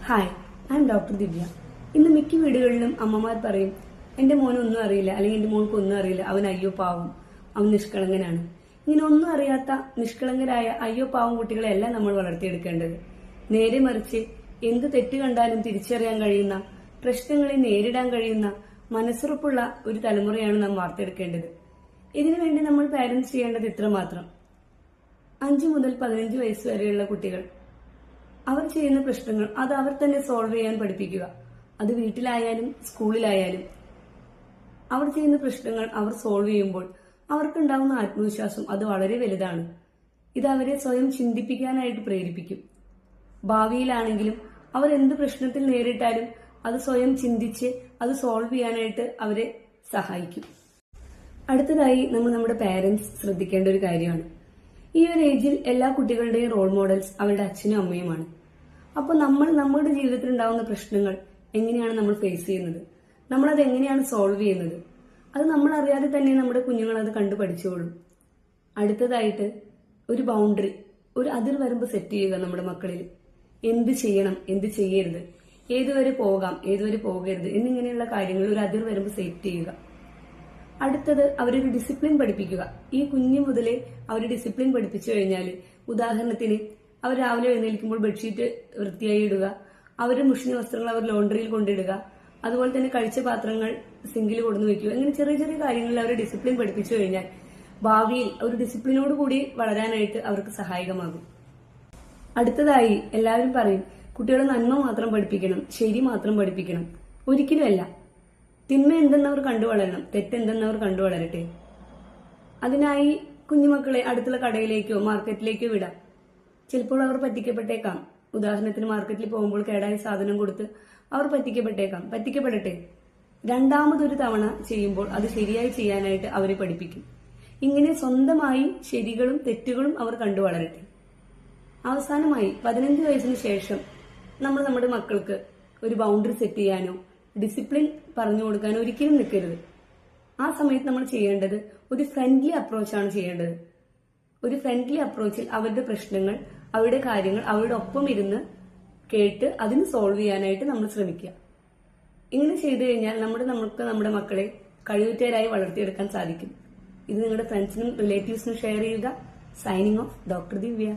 Hi, I M doctor ദിവ്യ. ഇന്ന് മിക്ക വീടുകളിലും അമ്മമാർ പറയും, എന്റെ മോനൊന്നും അറിയില്ല, അല്ലെങ്കിൽ എന്റെ മോൾക്ക് ഒന്നും അറിയില്ല, അവൻ അയ്യോ പാവം, അവൻ നിഷ്കളങ്കനാണ്. ഇങ്ങനെ ഒന്നും അറിയാത്ത നിഷ്കളങ്കരായ അയ്യോ പാവം കുട്ടികളെയല്ല നമ്മൾ വളർത്തിയെടുക്കേണ്ടത്. നേരെ മറിച്ച് എന്ത് തെറ്റ് കണ്ടാലും തിരിച്ചറിയാൻ കഴിയുന്ന, പ്രശ്നങ്ങളെ നേരിടാൻ കഴിയുന്ന, മനസ്സുറപ്പുള്ള ഒരു തലമുറയാണ് നാം വാർത്തെടുക്കേണ്ടത്. ഇതിനുവേണ്ടി നമ്മൾ പാരന്റ്സ് ചെയ്യേണ്ടത് ഇത്രമാത്രം: 5 മുതൽ 15 വയസ്സ് വരെയുള്ള കുട്ടികൾ അവർ ചെയ്യുന്ന പ്രശ്നങ്ങൾ അത് അവർ തന്നെ സോൾവ് ചെയ്യാൻ പഠിപ്പിക്കുക. അത് വീട്ടിലായാലും സ്കൂളിലായാലും അവർ ചെയ്യുന്ന പ്രശ്നങ്ങൾ അവർ സോൾവ് ചെയ്യുമ്പോൾ അവർക്കുണ്ടാവുന്ന ആത്മവിശ്വാസം അത് വളരെ വലുതാണ്. ഇത് അവരെ സ്വയം ചിന്തിപ്പിക്കാനായിട്ട് പ്രേരിപ്പിക്കും. ഭാവിയിലാണെങ്കിലും അവർ എന്ത് പ്രശ്നത്തിൽ നേരിട്ടാലും അത് സ്വയം ചിന്തിച്ച് അത് സോൾവ് ചെയ്യാനായിട്ട് അവരെ സഹായിക്കും. അടുത്തതായി നമ്മൾ നമ്മുടെ പാരന്റ്സ് ശ്രദ്ധിക്കേണ്ട ഒരു കാര്യമാണ്. ഈ ഒരു ഏജിൽ എല്ലാ കുട്ടികളുടെയും റോൾ മോഡൽസ് അവരുടെ അച്ഛനും അമ്മയുമാണ്. അപ്പോൾ നമ്മൾ നമ്മുടെ ജീവിതത്തിൽ ഉണ്ടാകുന്ന പ്രശ്നങ്ങൾ എങ്ങനെയാണ് നമ്മൾ ഫേസ് ചെയ്യുന്നത്, നമ്മളത് എങ്ങനെയാണ് സോൾവ് ചെയ്യുന്നത്, അത് നമ്മൾ അറിയാതെ തന്നെ നമ്മുടെ കുഞ്ഞുങ്ങൾ അത് കണ്ടു പഠിച്ചോളും. അടുത്തതായിട്ട് ഒരു ബൗണ്ടറി, ഒരു അതിർവരമ്പ് സെറ്റ് ചെയ്യുക നമ്മുടെ മക്കളിൽ. എന്ത് ചെയ്യണം, എന്ത് ചെയ്യരുത്, ഏതുവരെ പോകാം, ഏതുവരെ പോകരുത് എന്നിങ്ങനെയുള്ള കാര്യങ്ങൾ ഒരു അതിർവരമ്പ് സെറ്റ് ചെയ്യുക. അടുത്തത് അവരൊരു ഡിസിപ്ലിൻ പഠിപ്പിക്കുക. ഈ കുഞ്ഞു മുതലേ അവർ ഡിസിപ്ലിൻ പഠിപ്പിച്ചു കഴിഞ്ഞാൽ, ഉദാഹരണത്തിന് അവർ രാവിലെ എഴുന്നേൽക്കുമ്പോൾ ബെഡ്ഷീറ്റ് വൃത്തിയായി ഇടുക, അവരുടെ മുഷിഞ്ഞ വസ്ത്രങ്ങൾ അവർ ലോണ്ടറിയിൽ കൊണ്ടിടുക, അതുപോലെ തന്നെ കഴിച്ച പാത്രങ്ങൾ സിങ്കിൽ കൊടുന്നു വെക്കുക. അങ്ങനെ ചെറിയ ചെറിയ കാര്യങ്ങളിൽ അവരെ ഡിസിപ്ലിൻ പഠിപ്പിച്ചു കഴിഞ്ഞാൽ ഭാവിയിൽ ഒരു ഡിസിപ്ലിനോട് കൂടി വളരാനായിട്ട് അവർക്ക് സഹായകമാകും. അടുത്തതായി എല്ലാവരും പറയും, കുട്ടികളെ നന്മ മാത്രം പഠിപ്പിക്കണം, ശരി മാത്രം പഠിപ്പിക്കണം. ഒരിക്കലുമല്ല. തിന്മ എന്തെന്നവർ കണ്ടു വളരണം, തെറ്റെന്തെന്നവർ കണ്ടു വളരട്ടെ. അതിനായി കുഞ്ഞുമക്കളെ അടുത്തുള്ള കടയിലേക്കോ മാർക്കറ്റിലേക്കോ വിടാം. ചിലപ്പോൾ അവർ പറ്റിക്കപ്പെട്ടേക്കാം. ഉദാഹരണത്തിന് മാർക്കറ്റിൽ പോകുമ്പോൾ കേടായ സാധനം കൊടുത്ത് അവർ പറ്റിക്കപ്പെടട്ടെ. രണ്ടാമതൊരു തവണ ചെയ്യുമ്പോൾ അത് ശരിയായി ചെയ്യാനായിട്ട് അവരെ പഠിപ്പിക്കും. ഇങ്ങനെ സ്വന്തമായി ശരികളും തെറ്റുകളും അവർ കണ്ടു വളരട്ടെ. അവസാനമായി 15 വയസ്സിന് ശേഷം നമ്മൾ നമ്മുടെ മക്കൾക്ക് ഒരു ബൗണ്ടറി സെറ്റ് ചെയ്യാനോ ഡിസിപ്ലിൻ പറഞ്ഞു കൊടുക്കാനോ ഒരിക്കലും നിൽക്കരുത്. ആ സമയത്ത് നമ്മൾ ചെയ്യേണ്ടത് ഒരു ഫ്രണ്ട്ലി അപ്രോച്ചാണ് ചെയ്യേണ്ടത്. ഒരു ഫ്രണ്ട്ലി അപ്രോച്ചിൽ അവരുടെ പ്രശ്നങ്ങൾ, അവരുടെ കാര്യങ്ങൾ അവരുടെ ഒപ്പം ഇരുന്ന് കേട്ട് അതിന് സോൾവ് ചെയ്യാനായിട്ട് നമ്മൾ ശ്രമിക്കുക. ഇങ്ങനെ ചെയ്തു കഴിഞ്ഞാൽ നമുക്ക് നമ്മുടെ മക്കളെ കഴിവുറ്റവരായി വളർത്തിയെടുക്കാൻ സാധിക്കും. ഇത് നിങ്ങളുടെ ഫ്രണ്ട്സിനും റിലേറ്റീവ്സിനും ഷെയർ ചെയ്യുക. സൈനിങ് ഓഫ്, ഡോക്ടർ ദിവ്യ.